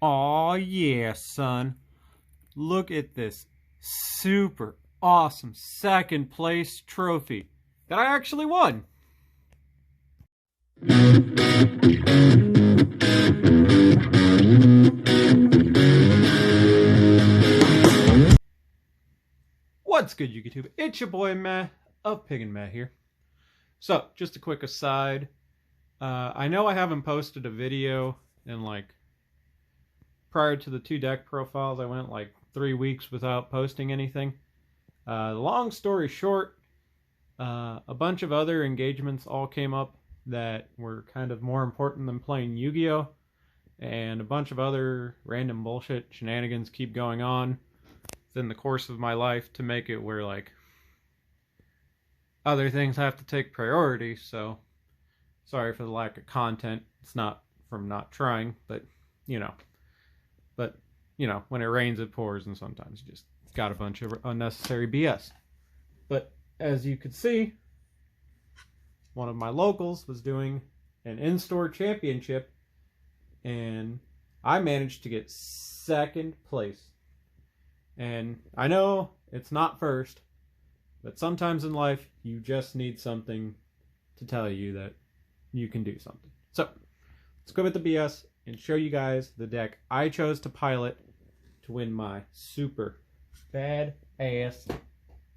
Aw, yeah, son. Look at this super awesome second place trophy that I actually won. What's good, YouTube? It's your boy Matt of Pig and Matt here. So, just a quick aside. I know I haven't posted a video in prior to the 2 deck profiles. I went 3 weeks without posting anything. Long story short, a bunch of other engagements all came up that were kind of more important than playing Yu-Gi-Oh! And a bunch of other random bullshit shenanigans keep going on in the course of my life to make it where other things have to take priority. So sorry for the lack of content. It's not from not trying, but when it rains it pours, and sometimes you just got a bunch of unnecessary BS. But as you could see, one of my locals was doing an in-store championship and I managed to get second place. And I know it's not first, but sometimes in life you just need something to tell you that you can do something. So let's go with the BS and show you guys the deck I chose to pilot to win my super badass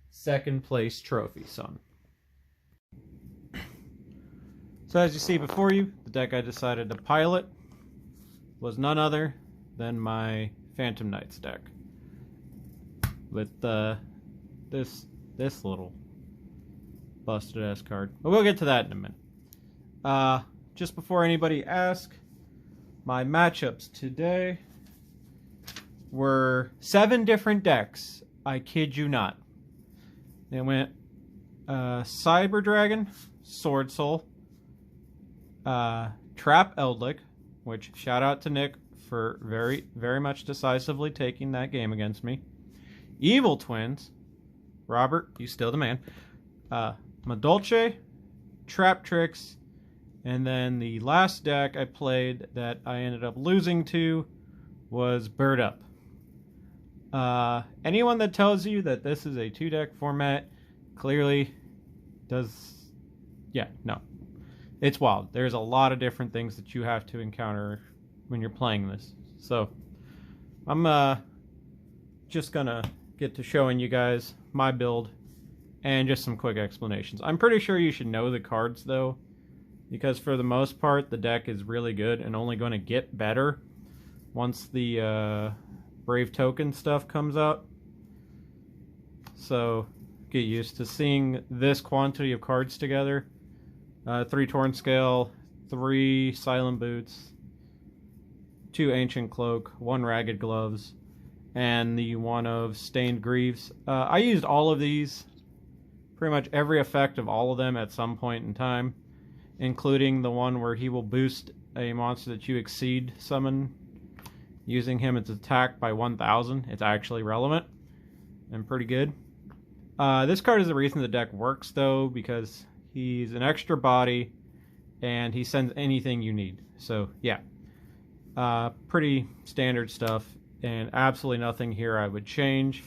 second place trophy, son. So as you see before you, the deck I decided to pilot was none other than my Phantom Knights deck. With this little busted ass card. But we'll get to that in a minute. Just before anybody asks, my matchups today were 7 different decks. I kid you not. It went Cyber Dragon, Sword Soul, Trap Eldlik, which shout out to Nick for very, very much decisively taking that game against me. Evil Twins, Robert, you still the man. Madolche, Trap Tricks, and then the last deck I played that I ended up losing to was Bird Up. Anyone that tells you that this is a 2-deck format clearly does... Yeah, no. It's wild. There's a lot of different things that you have to encounter when you're playing this. So, I'm just gonna get to showing you guys my build and just some quick explanations. I'm pretty sure you should know the cards though, because for the most part the deck is really good and only going to get better once the Brave Token stuff comes out. So get used to seeing this quantity of cards together. 3 Torn Scale, 3 Silent Boots, 2 Ancient Cloak, 1 Ragged Gloves, and the one of Stained Greaves. I used all of these, pretty much every effect of all of them at some point in time, including the one where he will boost a monster that you exceed summon using him its attack by 1,000. It's actually relevant and pretty good. This card is the reason the deck works though, because he's an extra body and he sends anything you need. So yeah, pretty standard stuff. And absolutely nothing here I would change,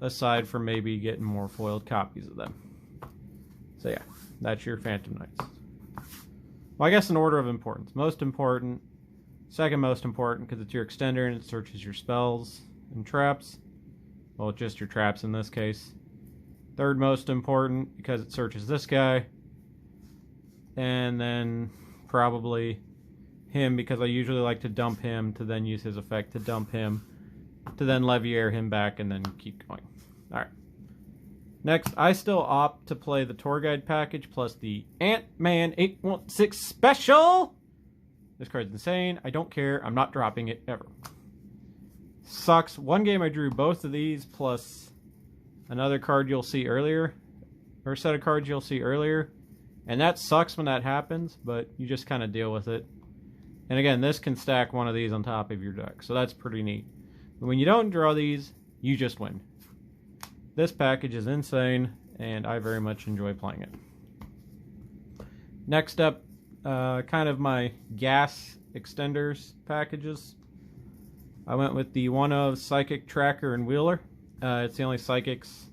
aside from maybe getting more foiled copies of them. So yeah, that's your Phantom Knights. Well, I guess in order of importance. Most important, second most important, because it's your extender and it searches your spells and traps. Well, just your traps in this case. Third most important, because it searches this guy. And then probably him, because I usually like to dump him to then use his effect to dump him, to then Levier him back and then keep going. Alright. Next, I still opt to play the Tour Guide package plus the Ant-Man 816 special! This card's insane. I don't care. I'm not dropping it ever. Sucks. One game I drew both of these plus another card you'll see earlier, or a set of cards you'll see earlier. And that sucks when that happens, but you just kind of deal with it. And again, this can stack one of these on top of your deck, so that's pretty neat. But when you don't draw these, you just win. This package is insane, and I very much enjoy playing it. Next up, kind of my gas extenders packages. I went with the one of Psychic, Tracker, and Wheeler. It's the only Psychics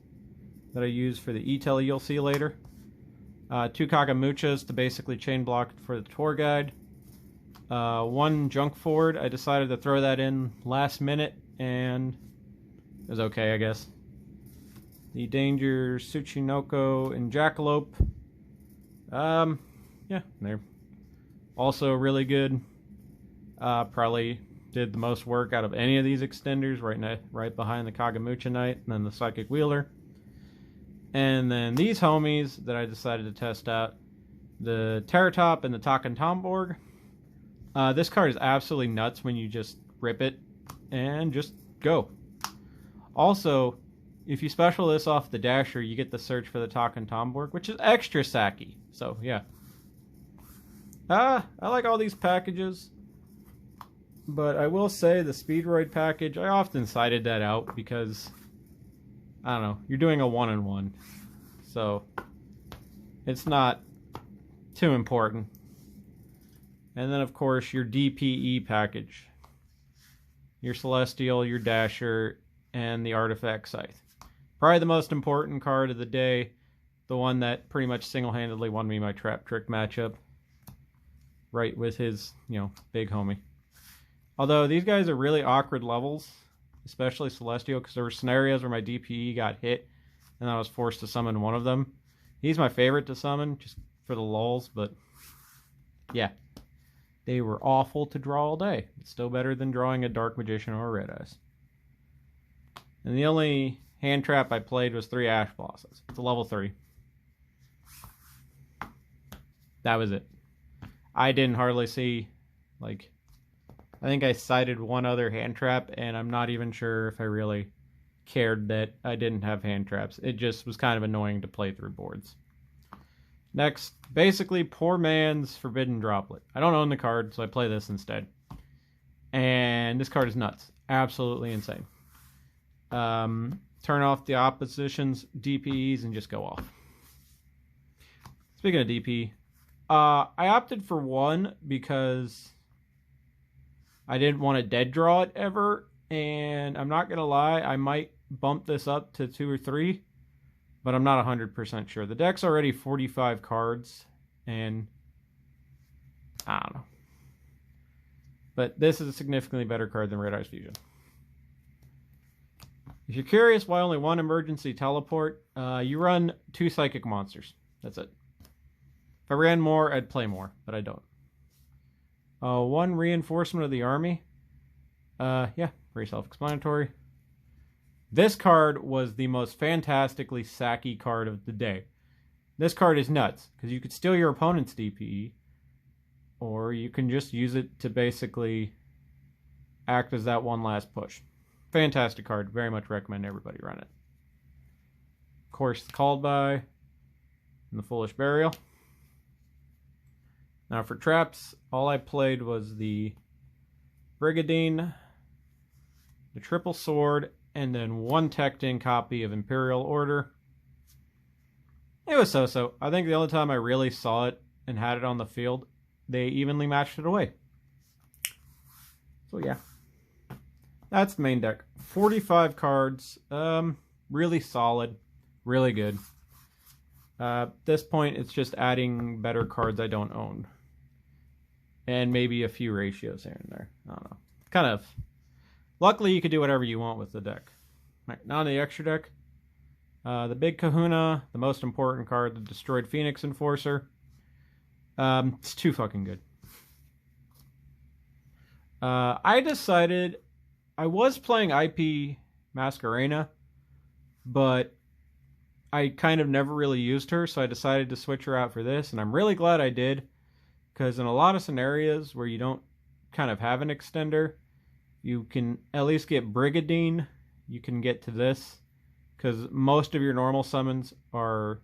that I use for the E-Tele you'll see later. 2 Kagamuchas to basically chain block for the tour guide. 1 Junk Ford. I decided to throw that in last minute, and it was okay, I guess. The Danger Tsuchinoko and Jackalope. Yeah, they're also really good. Probably did the most work out of any of these extenders, right behind the Kagamucha Knight and then the Psychic Wheeler. And then these homies that I decided to test out, the Terratop and the Taken Tomborg. This card is absolutely nuts when you just rip it and just go. Also, if you special this off the Dasher, you get the search for the Taken Tomborg, which is extra sacky. So, yeah. I like all these packages. But I will say the Speedroid package, I often cited that out because, I don't know, you're doing a 1-in-1. So, it's not too important. And then, of course, your DPE package. Your Celestial, your Dasher, and the Artifact Scythe. Probably the most important card of the day. The one that pretty much single-handedly won me my Trap Trick matchup. Right with his, big homie. Although these guys are really awkward levels, especially Celestial, because there were scenarios where my DPE got hit and I was forced to summon one of them. He's my favorite to summon, just for the lulz, but yeah. They were awful to draw all day. It's still better than drawing a Dark Magician or a Red Eyes. And the only hand trap I played was 3 Ash Blossoms. It's a level 3. That was it. I didn't hardly see, I think I cited one other hand trap, and I'm not even sure if I really cared that I didn't have hand traps. It just was kind of annoying to play through boards. Next, basically Poor Man's Forbidden Droplet. I don't own the card, so I play this instead. And this card is nuts. Absolutely insane. Turn off the opposition's DPEs and just go off. Speaking of DP, I opted for 1 because I didn't want to dead draw it ever, and I'm not going to lie, I might bump this up to 2 or 3, but I'm not 100% sure. The deck's already 45 cards, and I don't know. But this is a significantly better card than Red Eyes Fusion. If you're curious why only 1 emergency teleport, you run 2 Psychic Monsters. That's it. If I ran more, I'd play more, but I don't. 1 Reinforcement of the Army. Yeah, very self-explanatory. This card was the most fantastically sacky card of the day. This card is nuts, because you could steal your opponent's DPE, or you can just use it to basically act as that one last push. Fantastic card. Very much recommend everybody run it. Of course, the Called By and the Foolish Burial. Now for traps, all I played was the Brigadine, the Triple Sword, and then 1 Tecton copy of Imperial Order. It was so-so. I think the only time I really saw it and had it on the field, they evenly matched it away. So yeah. That's the main deck. 45 cards. Really solid. Really good. At this point, it's just adding better cards I don't own. And maybe a few ratios here and there. I don't know. Kind of. Luckily, you can do whatever you want with the deck. Right, now on the extra deck. The Big Kahuna. The most important card, the Destroyed Phoenix Enforcer. It's too fucking good. I decided... I was playing IP Masquerena, but I kind of never really used her, so I decided to switch her out for this, and I'm really glad I did, because in a lot of scenarios where you don't kind of have an extender, you can at least get Brigadine, you can get to this, because most of your normal summons are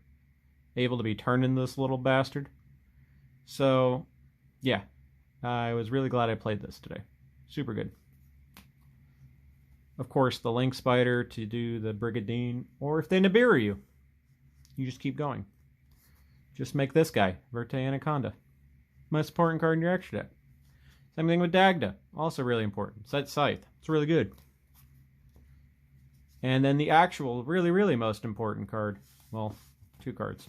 able to be turned into this little bastard. So, yeah, I was really glad I played this today. Super good. Of course, the Link Spider to do the Brigadine, or if they Nibiru you, you just keep going. Just make this guy, Verte Anaconda. Most important card in your extra deck. Same thing with Dagda. Also really important. Set Scythe. It's really good. And then the actual, really, really most important card. Well, 2 cards.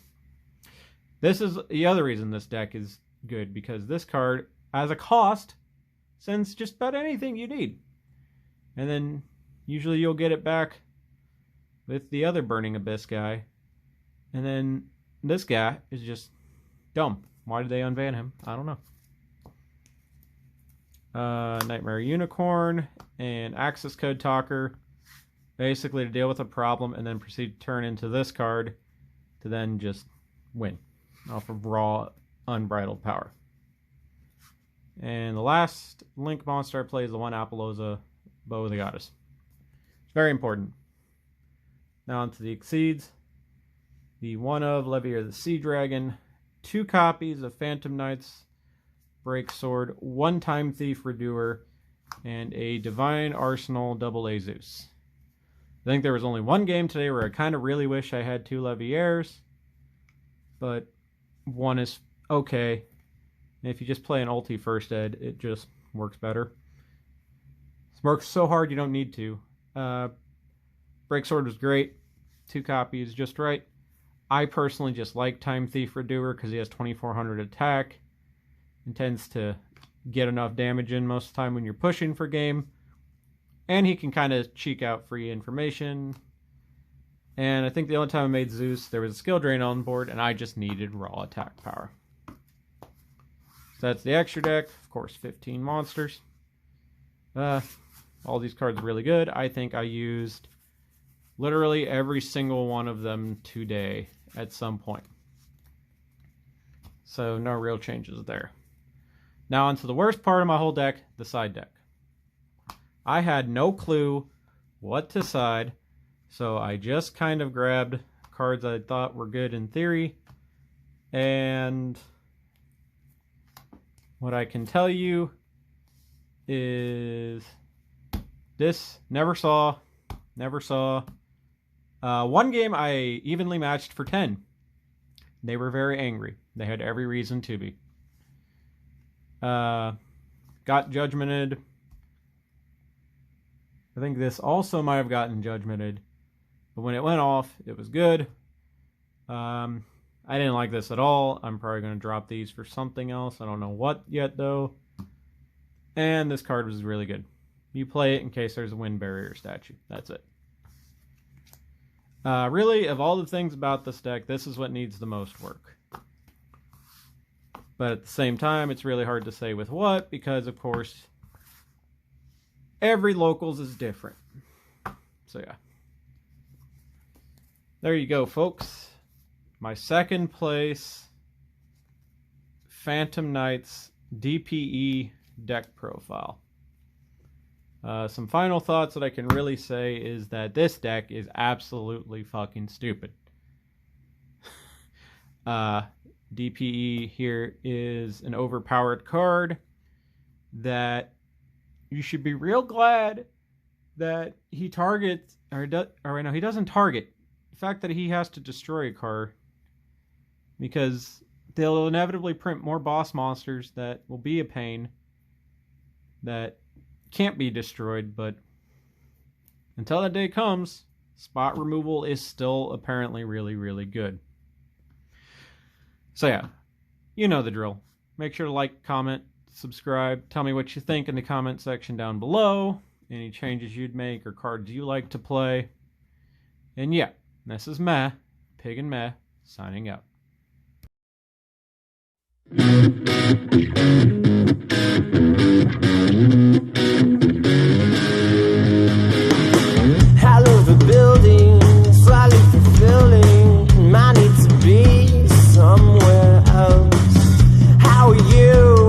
This is the other reason this deck is good, because this card, as a cost, sends just about anything you need. And then usually you'll get it back with the other Burning Abyss guy. And then this guy is just dumb. Why did they unban him? I don't know. Nightmare Unicorn and Access Code Talker. Basically to deal with a problem and then proceed to turn into this card to then just win off of raw, unbridled power. And the last Link monster I play is the 1 Apollousa Bow of the Goddess. It's very important. Now onto the Exceeds. The 1 of Levier the Sea Dragon. 2 copies of Phantom Knights Break Sword, 1 Time Thief Redoer, and a Divine Arsenal Double Azus. I think there was only 1 game today where I kind of really wish I had 2 Leviers, but 1 is okay. And if you just play an ulti first ed, it just works better. It works so hard you don't need to. Break Sword was great. 2 copies, just right. I personally just like Time Thief Redoer because he has 2400 attack and tends to get enough damage in most of the time when you're pushing for game. And he can kind of cheek out free information. And I think the only time I made Zeus, there was a skill drain on board, and I just needed raw attack power. So that's the extra deck. Of course, 15 monsters. All these cards are really good. I think I used literally every single one of them today at some point. So no real changes there. Now onto the worst part of my whole deck, the side deck. I had no clue what to side, so I just kind of grabbed cards I thought were good in theory. And what I can tell you is this never saw. One game I evenly matched for 10. They were very angry. They had every reason to be. Got judgmented. I think this also might have gotten judgmented. But when it went off, it was good. I didn't like this at all. I'm probably going to drop these for something else. I don't know what yet, though. And this card was really good. You play it in case there's a wind barrier statue. That's it. Really, of all the things about this deck, this is what needs the most work. But at the same time, it's really hard to say with what, because, of course, every locals is different. So, yeah. There you go, folks. My second place Phantom Knights DPE deck profile. Some final thoughts that I can really say is that this deck is absolutely fucking stupid. DPE here is an overpowered card that you should be real glad that he targets, he doesn't target. The fact that he has to destroy a card, because they'll inevitably print more boss monsters that will be a pain, that can't be destroyed, but until that day comes, spot removal is still apparently really, really good. So yeah, you know the drill. Make sure to like, comment, subscribe. Tell me what you think in the comment section down below. Any changes you'd make or cards you like to play. And yeah, this is Meh, Pig and Meh, signing out.